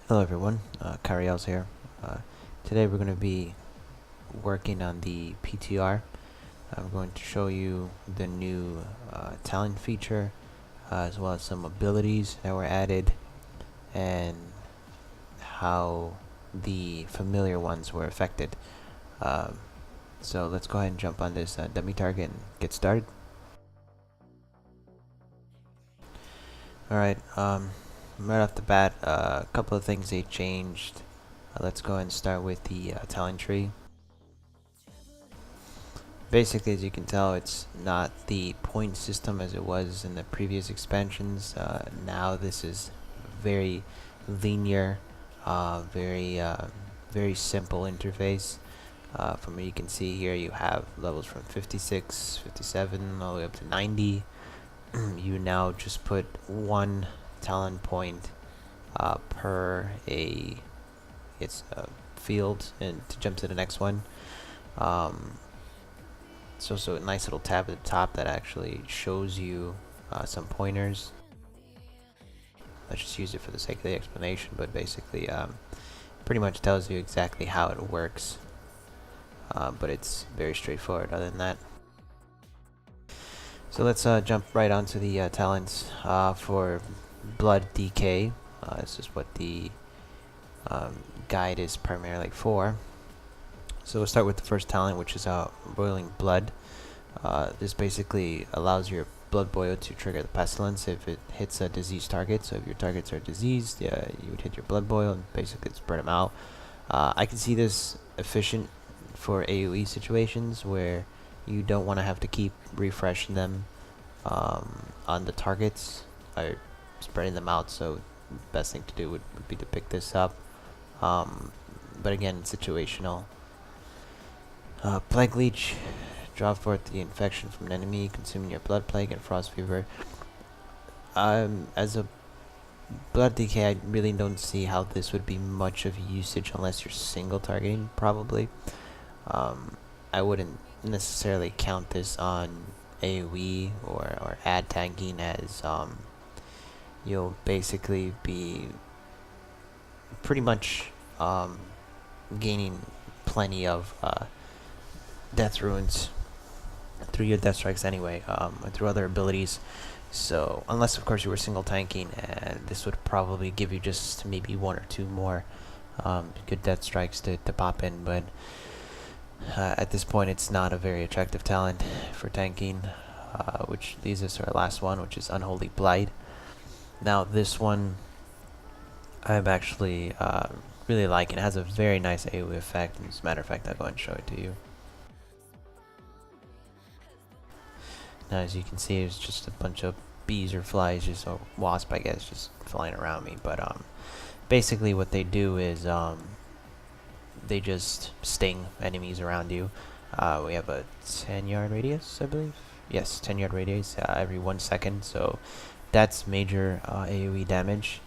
Hello everyone, Kariel's here. Today we're going to be working on the PTR. I'm going to show you the new talent feature, as well as some abilities that were added, and how the familiar ones were affected. Um, so let's go ahead and jump on this dummy target and get started. Alright, right off the bat, a couple of things they changed. Let's go ahead and start with the talent tree. Basically, as you can tell, it's not the point system as it was in the previous expansions. Now this is very linear, very simple interface. From what you can see here, you have levels from 56, 57, all the way up to 90. You now just put one talent point per a field, and to jump to the next one. So a nice little tab at the top that actually shows you some pointers. Let's just use it for the sake of the explanation, but basically pretty much tells you exactly how it works. But it's very straightforward other than that. So let's jump right onto the talents for blood decay. This is what the guide is primarily for. So we'll start with the first talent, which is boiling blood. This basically allows your blood boil to trigger the pestilence if it hits a diseased target. So if your targets are diseased, you would hit your blood boil and basically spread them out. I can see this efficient for AoE situations where you don't want to have to keep refreshing them on the targets or spreading them out. So the best thing to do would be to pick this up. But again, it's situational. Plague Leech, draw forth the infection from an enemy, consuming your blood plague and frost fever. As a blood decay, I really don't see how this would be much of usage unless you're single targeting, probably. I wouldn't necessarily count this on AoE or ad tanking, as you'll basically be pretty much gaining plenty of death runes through your death strikes anyway, and through other abilities. So unless of course you were single tanking, and this would probably give you just maybe one or two more good death strikes to pop in, but at this point it's not a very attractive talent for tanking, which leads us to our last one, which is Unholy Blight. Now this one I'm actually really like. It has a very nice AoE effect, and as a matter of fact I'll go ahead and show it to you. Now, as you can see, there's just a bunch of bees or flies, or wasp, I guess, just flying around me. But basically, what they do is they just sting enemies around you. We have a 10-yard radius, I believe. Yes, 10-yard radius every 1 second. So that's major AoE damage,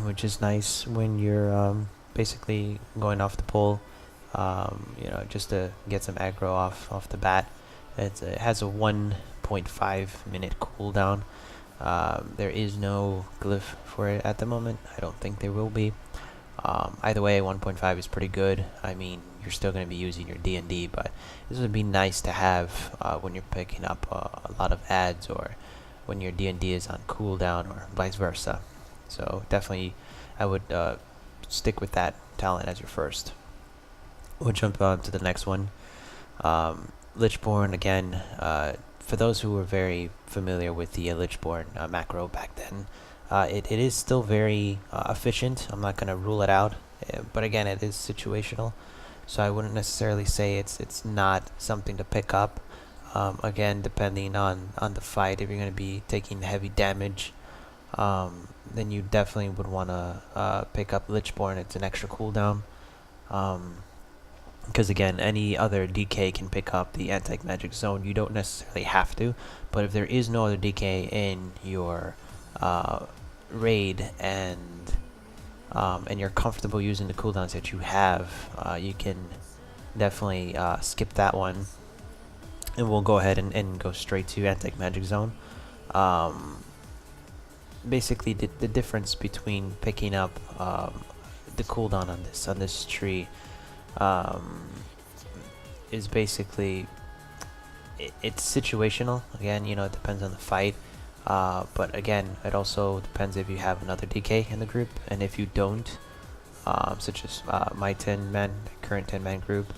which is nice when you're basically going off the pole. Just to get some aggro off the bat. It has a 1.5 minute cooldown. There is no glyph for it at the moment. I don't think there will be. Either way, 1.5 is pretty good. I mean, you're still going to be using your D&D, but this would be nice to have when you're picking up a lot of ads, or when your D&D is on cooldown, or vice versa. So definitely, I would stick with that talent as your first. We'll jump on to the next one. Lichborn, again, for those who were very familiar with the Lichborn macro back then, it is still very efficient. I'm not going to rule it out, but again, it is situational, so I wouldn't necessarily say it's not something to pick up. Again, depending on the fight, if you're going to be taking heavy damage, then you definitely would want to pick up Lichborn. It's an extra cooldown. Because again, any other DK can pick up the anti-magic zone. You don't necessarily have to, but if there is no other DK in your raid, and you're comfortable using the cooldowns that you have, you can definitely skip that one, and we'll go ahead and go straight to anti-magic zone. Basically, the difference between picking up the cooldown on this tree um, is basically it's situational. Again, you know, it depends on the fight. But again, it also depends if you have another DK in the group, and if you don't, such as my 10-man, current 10-man group,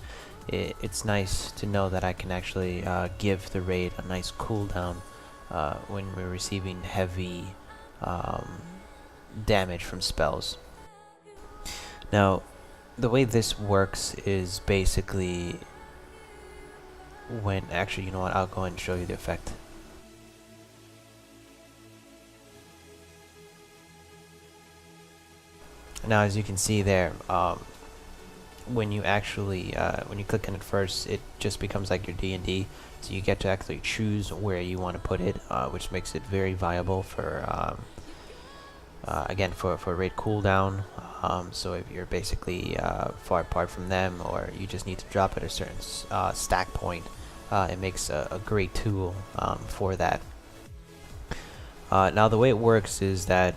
it's nice to know that I can actually give the raid a nice cooldown when we're receiving heavy damage from spells. Now, the way this works is basically when actually, you know what, I'll go ahead and show you the effect. Now, as you can see there, when you actually when you click on it first, it just becomes like your D&D, so you get to actually choose where you want to put it, which makes it very viable for again for raid cooldown. So if you're basically far apart from them, or you just need to drop at a certain stack point, it makes a great tool for that. Now the way it works is that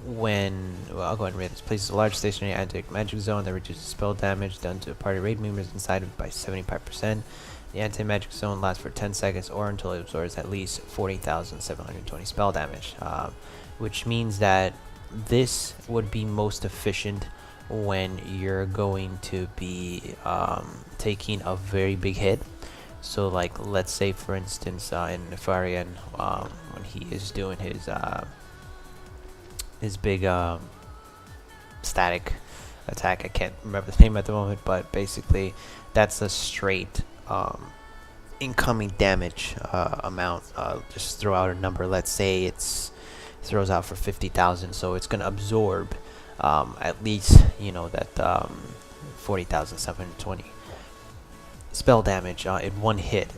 when, well, I'll go ahead and read this. Places a large stationary anti-magic zone that reduces spell damage done to party raid members inside of it by 75%. The anti-magic zone lasts for 10 seconds or until it absorbs at least 40,720 spell damage, which means that this would be most efficient when you're going to be taking a very big hit. So like, let's say for instance in Nefarian, when he is doing his big static attack, I can't remember the name at the moment, but basically that's a straight incoming damage amount. Just throw out a number, let's say it's throws out for 50,000, so it's going to absorb at least, you know, that 40,720 spell damage in one hit.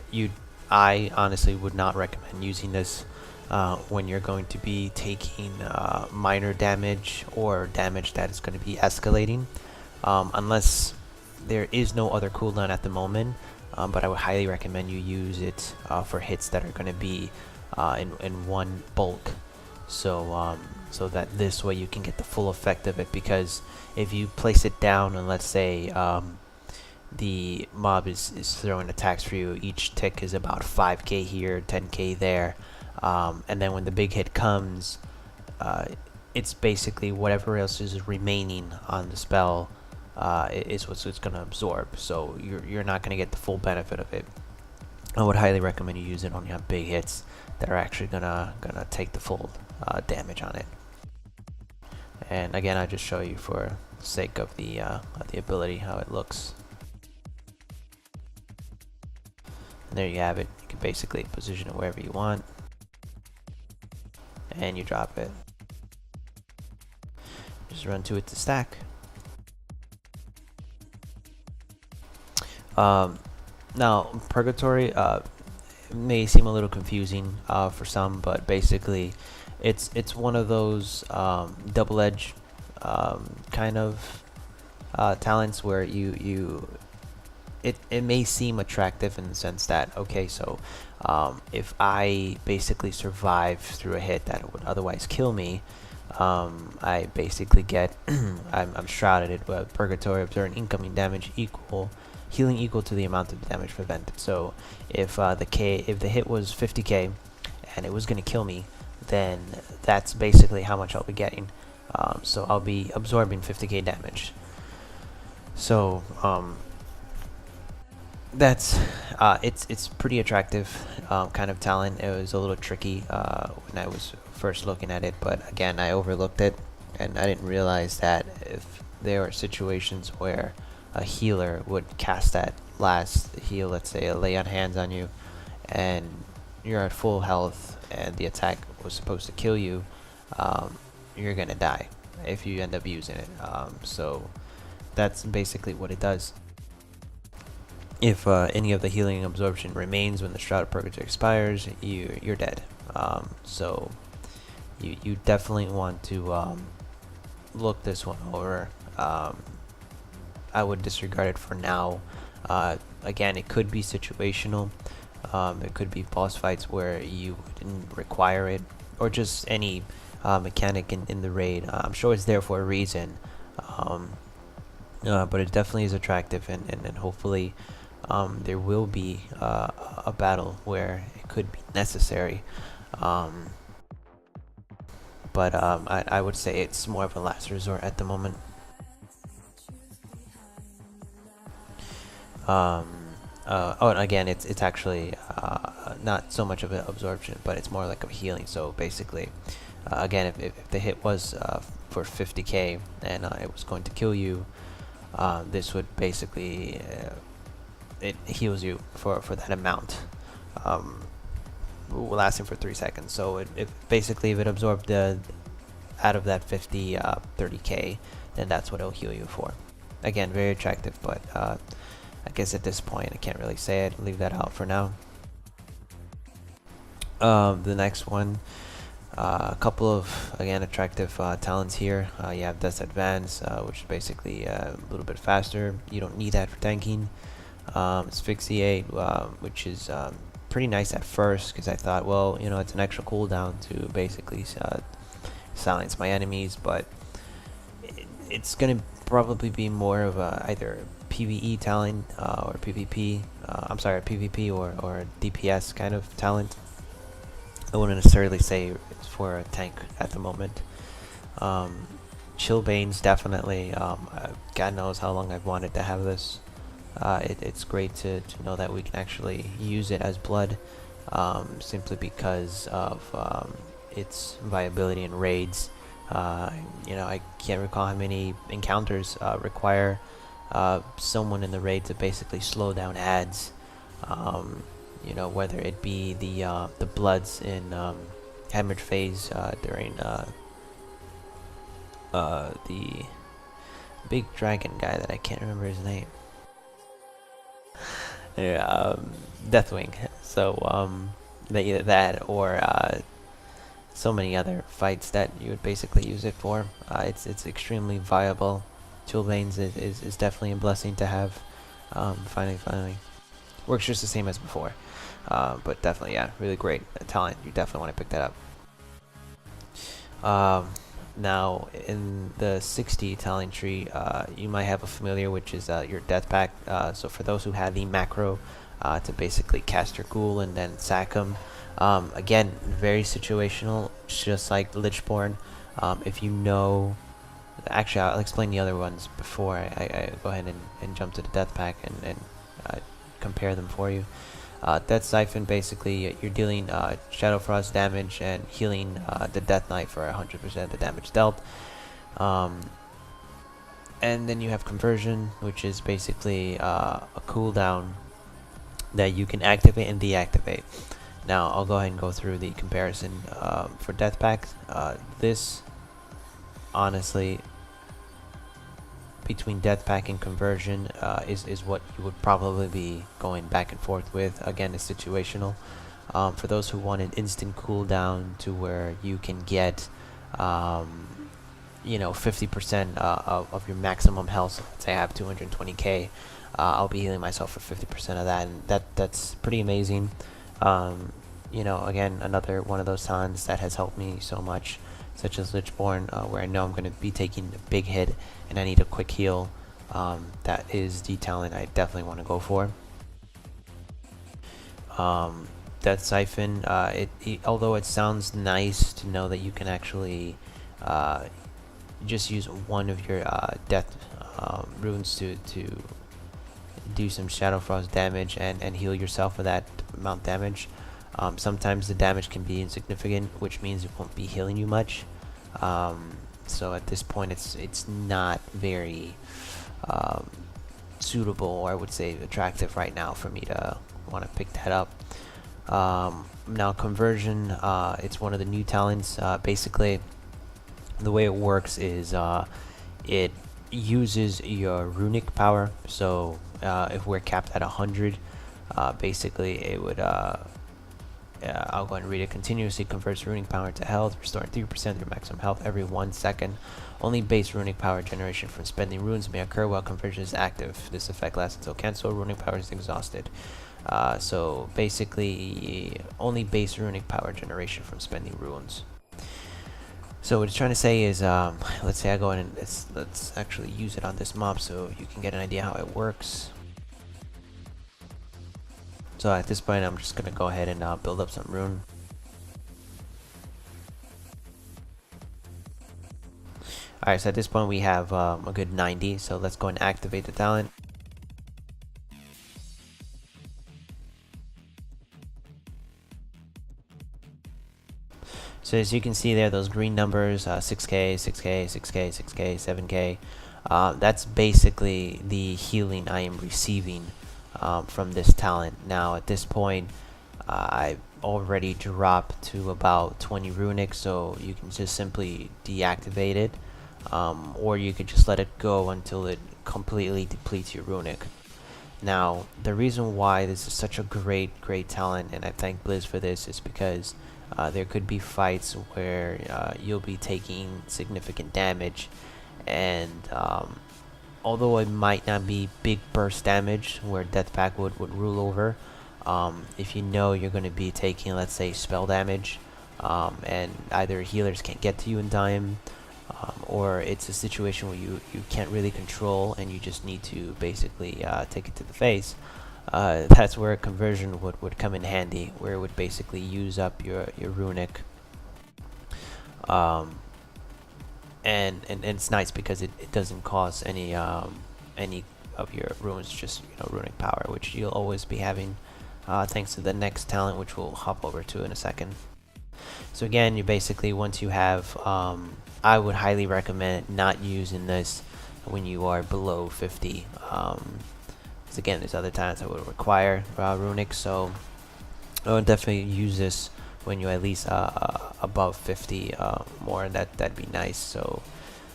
I honestly would not recommend using this when you're going to be taking minor damage or damage that is going to be escalating, unless there is no other cooldown at the moment. But I would highly recommend you use it for hits that are going to be in one bulk, so so that this way you can get the full effect of it. Because if you place it down and let's say the mob is throwing attacks for you, each tick is about 5k here, 10k there, and then when the big hit comes, it's basically whatever else is remaining on the spell is what it's going to absorb, so you're not going to get the full benefit of it. I would highly recommend you use it only on big hits that are actually gonna take the full damage on it. And again, I just show you for the sake of the ability how it looks. And there you have it. You can basically position it wherever you want, and you drop it. Just run to it to stack. Now, Purgatory may seem a little confusing for some, but basically it's one of those double-edged kind of talents where it may seem attractive in the sense that, okay, so if I basically survive through a hit that would otherwise kill me, I basically get I'm shrouded with Purgatory, absorbing incoming damage healing equal to the amount of damage prevented. So if the hit was 50k and it was going to kill me, then that's basically how much I'll be getting. So I'll be absorbing 50k damage. So that's it's pretty attractive kind of talent. It was a little tricky when I was first looking at it, but again, I overlooked it and I didn't realize that if there are situations where a healer would cast that last heal, let's say a lay on hands on you, and you're at full health and the attack was supposed to kill you, you're gonna die if you end up using it. So that's basically what it does. If any of the healing absorption remains when the Shroud of Purgatory expires, you're dead. So you definitely want to look this one over. I would disregard it for now. Again, it could be situational. It could be boss fights where you didn't require it, or just any mechanic in the raid. I'm sure it's there for a reason, But it definitely is attractive, and hopefully there will be a battle where it could be necessary. Um, but I would say it's more of a last resort at the moment. Um, oh, and again, it's actually not so much of an absorption, but it's more like a healing. So basically, again, if the hit was for 50k and it was going to kill you, this would basically it heals you for that amount, lasting for 3 seconds. So it basically, if it absorbed out of that 50 30k, then that's what it'll heal you for. Again, very attractive, but I guess at this point I can't really say it. Leave that out for now. The next one, a couple of, again, attractive talents here. You have Death Advance, which is basically a little bit faster. You don't need that for tanking. Asphyxiate, which is pretty nice at first, because I thought, well, you know, it's an extra cooldown to basically silence my enemies, but it's going to probably be more of a either PvE talent or PvP. I'm sorry, PvP or DPS kind of talent. I wouldn't necessarily say it's for a tank at the moment. Chillbane's definitely. God knows how long I've wanted to have this. It's great to know that we can actually use it as blood, simply because of its viability in raids. You know, I can't recall how many encounters require someone in the raid to basically slow down ads. You know, whether it be the bloods in hemorrhage phase during the big dragon guy that I can't remember his name. Yeah, Deathwing. So either that or so many other fights that you would basically use it for. It's extremely viable. Chillbanes is definitely a blessing to have. Finally. Works just the same as before. But definitely, yeah, really great talent. You definitely want to pick that up. Now, in the 60 talent tree, you might have a familiar, which is your Death Pact. So for those who have the macro to basically cast your ghoul and then sack them, again, very situational, just like Lichborn. If you know... Actually, I'll explain the other ones before I go ahead and jump to the Death Pact and compare them for you. Death Siphon, basically you're dealing Shadow Frost damage and healing the Death Knight for 100% of the damage dealt. And then you have Conversion, which is basically a cooldown that you can activate and deactivate. Now I'll go ahead and go through the comparison for Death Pact. This, honestly, between Death Pact and Conversion is what you would probably be going back and forth with. Again, it's situational. For those who want an instant cooldown to where you can get you know, 50% of your maximum health. So let's say I have 220k, I'll be healing myself for 50% of that, and that's pretty amazing. You know, again, another one of those talents that has helped me so much, such as Lichborn, where I know I'm going to be taking a big hit and I need a quick heal. That is the talent I definitely want to go for. Death Siphon, although it sounds nice to know that you can actually just use one of your death runes to do some Shadow Frost damage and heal yourself for that amount of damage. Sometimes the damage can be insignificant, which means it won't be healing you much. So at this point, it's not very suitable, or I would say attractive right now for me to want to pick that up. Now Conversion, it's one of the new talents. Basically, the way it works is it uses your runic power. So if we're capped at 100, basically it would I'll go ahead and read it. Continuously converts runic power to health, restoring 3% of your maximum health every 1 second. Only base runic power generation from spending runes may occur while conversion is active. This effect lasts until cancelled runic power is exhausted. So basically, only base runic power generation from spending runes. So what it's trying to say is, let's say I go in and let's actually use it on this mob so you can get an idea how it works. So at this point, I'm just gonna go ahead and build up some rune. Alright, so at this point we have a good 90, so let's go and activate the talent. So as you can see there, those green numbers, 6k, 6k, 6k, 6k, 7k, that's basically the healing I am receiving from this talent. Now at this point, I've already dropped to about 20 runic, so you can just simply deactivate it, or you could just let it go until it completely depletes your runic. Now the reason why this is such a great talent, and I thank Blizz for this, is because there could be fights where you'll be taking significant damage, and although it might not be big burst damage where Death Pact would rule over, if you know you're going to be taking, let's say, spell damage, and either healers can't get to you in time, or it's a situation where you can't really control and you just need to basically take it to the face, that's where a conversion would come in handy, where it would basically use up your runic. And it's nice because it doesn't cost any of your runes, just runic power, which you'll always be having thanks to the next talent, which we'll hop over to in a second. So again, you basically, once you have, I would highly recommend not using this when you are below 50. Because again, there's other talents that would require runic, so I would definitely use this when you're at least above 50 more. That'd be nice. So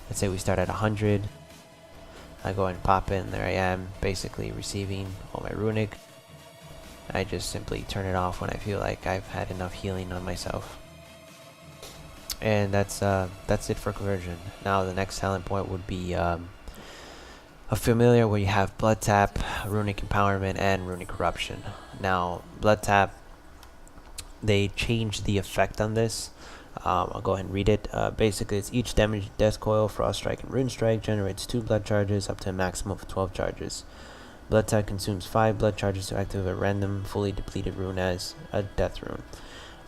let's say we start at 100. I go and pop in. There I am, basically receiving all my runic. I just simply turn it off when I feel like I've had enough healing on myself. And that's it for conversion. Now the next talent point would be a familiar, where you have Blood Tap, Runic Empowerment, and Runic Corruption. Now Blood Tap, they changed the effect on this. I'll go ahead and read it. Basically, it's each damage Death Coil, Frost Strike, and Rune Strike generates 2 blood charges up to a maximum of 12 charges. Blood Tap consumes 5 blood charges to activate a random fully depleted rune as a death rune.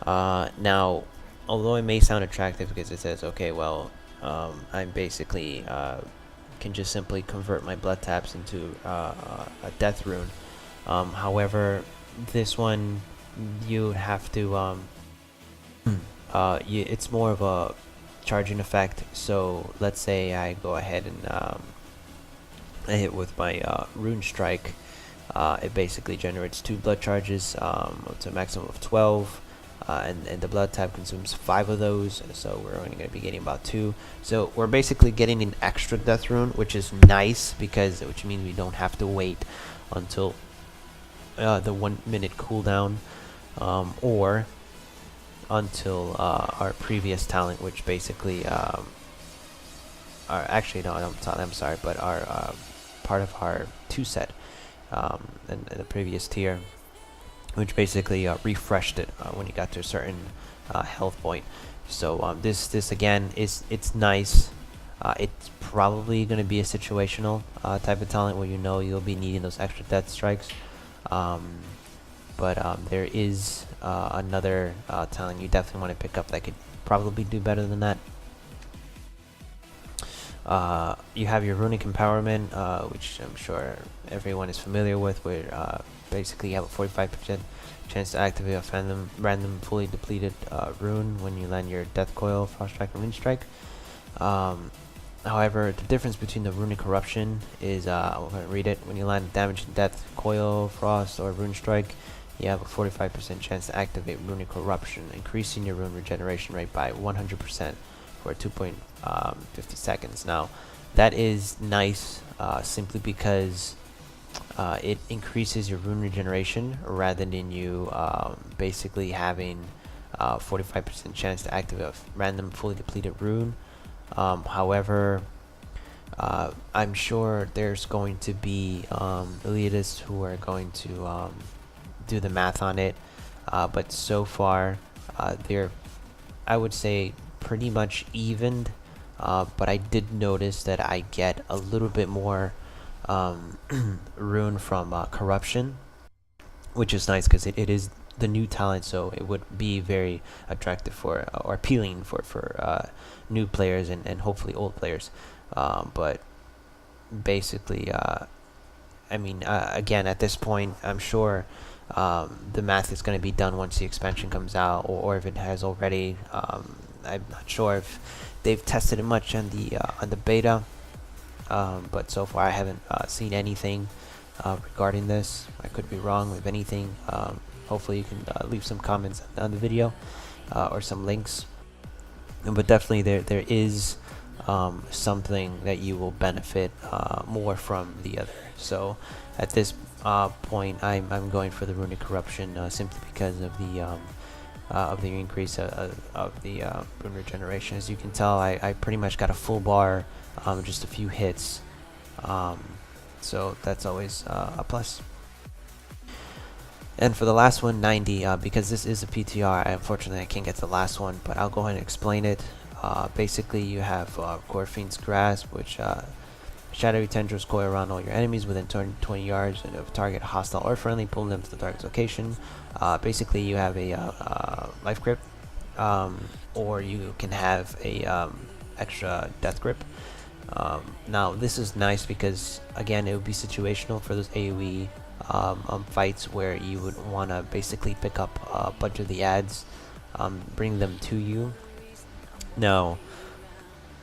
Now, although it may sound attractive because it says, okay, well, I basically can just simply convert my blood taps into a death rune. However, this one, you have to it's more of a charging effect. So let's say I go ahead and I hit with my Rune Strike. It basically generates 2 blood charges up to a maximum of 12, and the blood tap consumes 5 of those, so we're only going to be getting about 2. So we're basically getting an extra death rune, which is nice, which means we don't have to wait until the 1 minute cooldown, or until our previous talent, which basically actually no, I'm sorry, but our part of our 2 set in the previous tier, which basically refreshed it when you got to a certain health point. So this again it's nice. It's probably going to be a situational type of talent where you'll be needing those extra death strikes. But there is another talent you definitely want to pick up that could probably do better than that. You have your Runic Empowerment, which I'm sure everyone is familiar with, where basically you have a 45% chance to activate a random fully depleted rune when you land your Death Coil, Frost Strike, and Rune Strike. However, the difference between the Runic Corruption is, I'm going to read it, when you land damage Death Coil, Frost, or Rune Strike, you have a 45% chance to activate Runic Corruption, increasing your rune regeneration rate by 100% for 2.50 seconds. Now, that is nice, simply because it increases your rune regeneration rather than you basically having 45% chance to activate a random fully depleted rune. However, I'm sure there's going to be elitists who are going to do the math on it, but so far I would say pretty much evened, but I did notice that I get a little bit more rune from corruption, which is nice because it is the new talent, so it would be very attractive for or appealing for new players and hopefully old players. But basically, I mean, again, at this point, I'm sure the math is going to be done once the expansion comes out, or if it has already. I'm not sure if they've tested it much on the beta, but so far I haven't seen anything regarding this. I could be wrong with anything. Hopefully you can leave some comments on the video or some links. But definitely there is something that you will benefit more from the other. So at this point, I'm going for the runic corruption simply because of the increase of the rune regeneration. As you can tell, I pretty much got a full bar, just a few hits. So that's always a plus. And for the last one, 90, because this is a PTR, unfortunately I can't get to the last one, but I'll go ahead and explain it. Basically, you have Gorfine's Grasp, which shadowy tendrils coil around all your enemies within 20 yards of a target, hostile or friendly, pulling them to the target's location. Basically, you have a life grip, or you can have a extra death grip. Now, this is nice because, again, it would be situational for those AoE fights where you would want to basically pick up a bunch of the ads, bring them to you. Now,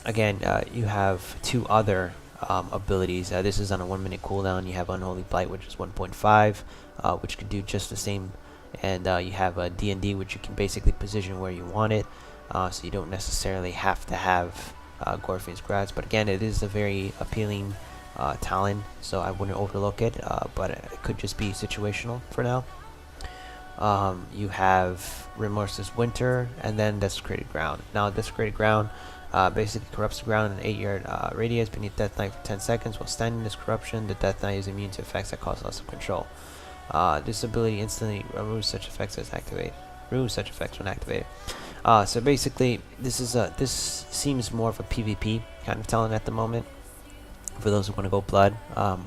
again, you have two other abilities. This is on a 1 minute cooldown. You have Unholy Blight, which is 1.5, which could do just the same. And you have a D&D, which you can basically position where you want it, so you don't necessarily have to have Gorfine's Grasp. But again, it is a very appealing talent, so I wouldn't overlook it, but it could just be situational for now. You have Remorseless Winter, and then Desecrated Ground. Now, Desecrated Ground basically corrupts the ground in an 8-yard radius beneath Death Knight for 10 seconds. While standing in this corruption, the Death Knight is immune to effects that cause loss of control. This ability instantly removes such effects when activated. So basically, this seems more of a PvP kind of talent at the moment. For those who want to go blood,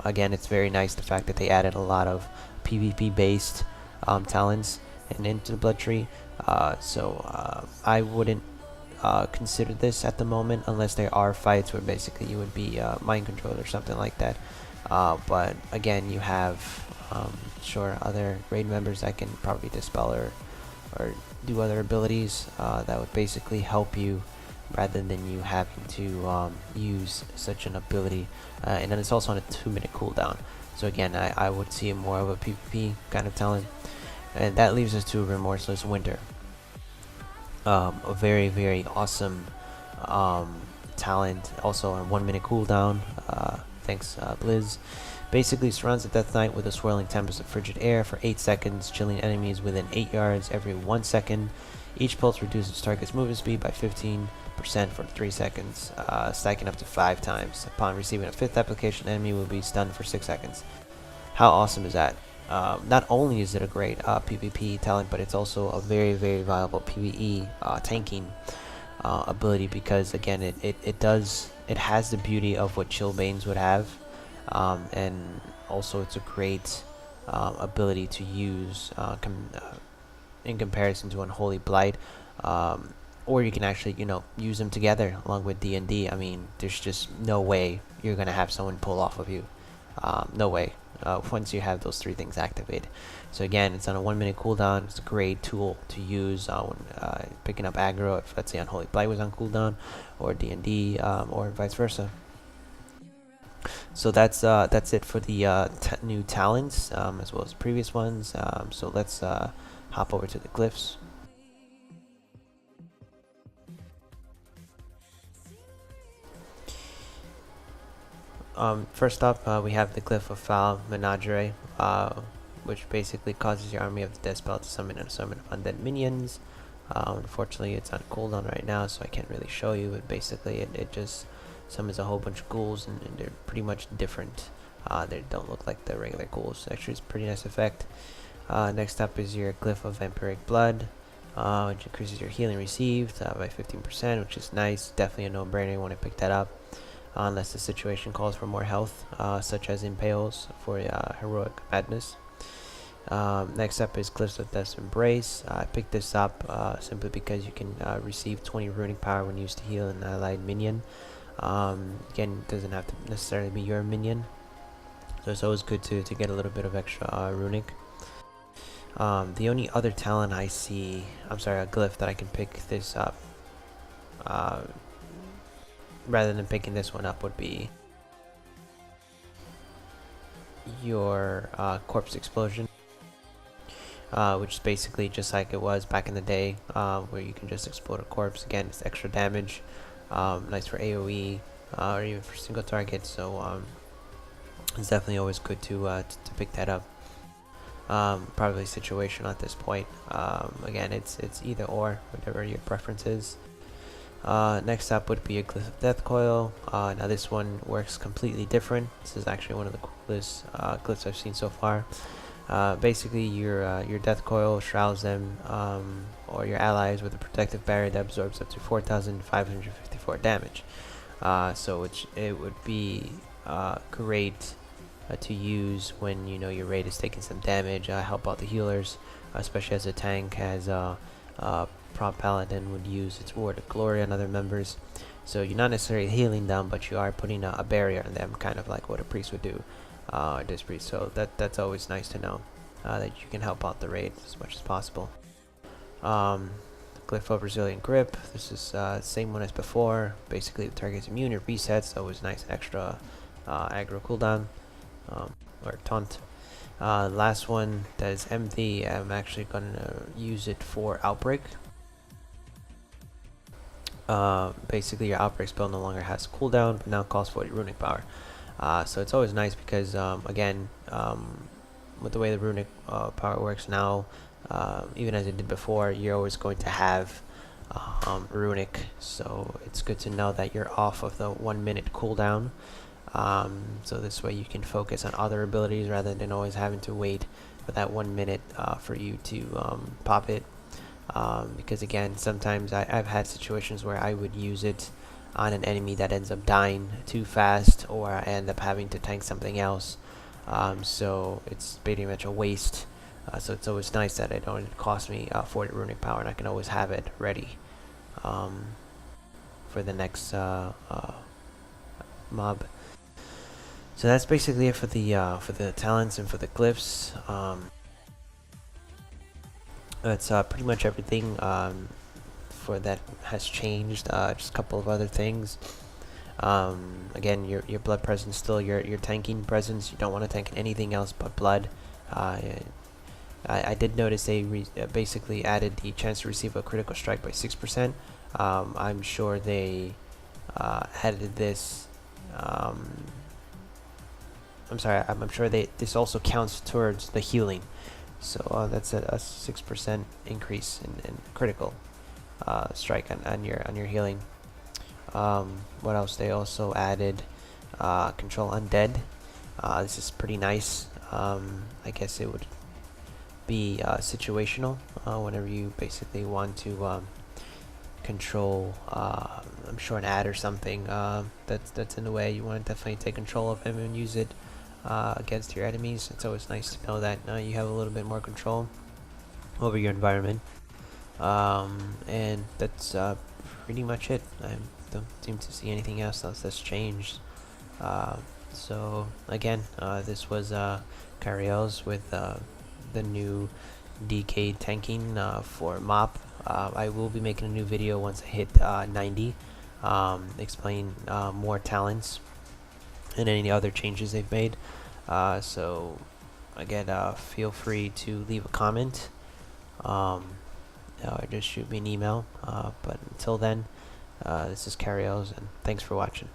again, it's very nice the fact that they added a lot of PvP based talents and into the blood tree. So I wouldn't consider this at the moment unless there are fights where basically you would be mind controlled or something like that. But again, you have sure other raid members that can probably dispel or do other abilities that would basically help you, rather than you having to use such an ability. And then it's also on a 2 minute cooldown. So again, I would see it more of a PvP kind of talent. And that leaves us to Remorseless Winter. A very, very awesome talent. Also on 1 minute cooldown. Thanks, Blizz. Basically surrounds the Death Knight with a swirling tempest of frigid air for 8 seconds, chilling enemies within 8 yards every 1 second. Each pulse reduces target's movement speed by 15% for 3 seconds, stacking up to 5 times. Upon receiving a 5th application, enemy will be stunned for 6 seconds. How awesome is that? Not only is it a great PvP talent, but it's also a very, very viable PvE tanking ability, because again, it has the beauty of what Chillbanes would have, and also it's a great ability to use in comparison to Unholy Blight, or you can actually, use them together along with D&D. I mean, there's just no way you're gonna have someone pull off of you. No way. Once you have those 3 things activated. So again, it's on a 1 minute cooldown. It's a great tool to use when picking up aggro, if let's say Unholy Blight was on cooldown, or D&D, or vice versa. So that's it for the new talents, as well as previous ones. So let's hop over to the glyphs. First up, we have the Glyph of Foul Menagerie, which basically causes your army of the death spell to summon and summon undead minions. Unfortunately, it's on cooldown right now, so I can't really show you, but basically it just summons a whole bunch of ghouls, and they're pretty much different. They don't look like the regular ghouls. Actually, it's a pretty nice effect. Next up is your Glyph of Vampiric Blood. which increases your healing received by 15%, which is nice. Definitely a no-brainer. You want to pick that up unless the situation calls for more health, such as impales for heroic madness. Next up is Cliffs of Death's Embrace. I picked this up simply because you can receive 20 runic power when used to heal an allied minion. Again, it doesn't have to necessarily be your minion, so it's always good to get a little bit of extra runic. The only other talent I see, a glyph that I can pick this up, rather than picking this one up, would be your Corpse Explosion. Which is basically just like it was back in the day, where you can just explode a corpse. Again, it's extra damage, nice for AoE, or even for single target, so it's definitely always good to pick that up. Probably situational at this point. Again, it's either or, whatever your preference is. Next up would be a Glyph of Death Coil. Now this one works completely different. This is actually one of the coolest glyphs I've seen so far. Basically, your death coil shrouds them or your allies with a protective barrier that absorbs up to 4,554 damage. So it would be great to use when your raid is taking some damage. Help out the healers, especially as a tank, as Prompt Paladin would use its Ward of Glory on other members. So you're not necessarily healing them, but you are putting a barrier on them, kind of like what a priest would do. This priest, so that's always nice to know, that you can help out the raid as much as possible. Glyph of Resilient Grip. This is the same one as before. Basically, the target's immune, it resets. Always nice extra aggro cooldown, or taunt. Last one, that is empty. I'm actually gonna use it for Outbreak. Basically, your Outbreak spell no longer has cooldown, but now calls for runic power. So it's always nice because, again, with the way the runic power works now, even as it did before, you're always going to have runic. So it's good to know that you're off of the 1 minute cooldown. So this way you can focus on other abilities rather than always having to wait for that 1 minute for you to pop it. Because again, sometimes I've had situations where I would use it on an enemy that ends up dying too fast, or I end up having to tank something else. So it's pretty much a waste. So it's always nice that it only costs me 40 runic power, and I can always have it ready for the next mob. So that's basically it for the talents and for the glyphs. That's pretty much everything for that has changed. Just a couple of other things. Again, your blood presence, still your tanking presence. You don't want to tank anything else but blood. I did notice they basically added the chance to receive a critical strike by 6%. I'm sure they added this. I'm sure this also counts towards the healing. So that's a 6% increase in critical strike on your healing. What else? They also added control undead. This is pretty nice. I guess it would be situational whenever you basically want to control, I'm sure, an ad or something that's in the way. You want to definitely take control of him and use it against your enemies. It's always nice to know that you have a little bit more control over your environment. And that's pretty much it. I don't seem to see anything else that's changed. So again, this was Cariel's with the new DK tanking for MOP. I will be making a new video once I hit 90, explain more talents and any other changes they've made. So again, feel free to leave a comment, or just shoot me an email. But until then, this is Cariel's, and thanks for watching.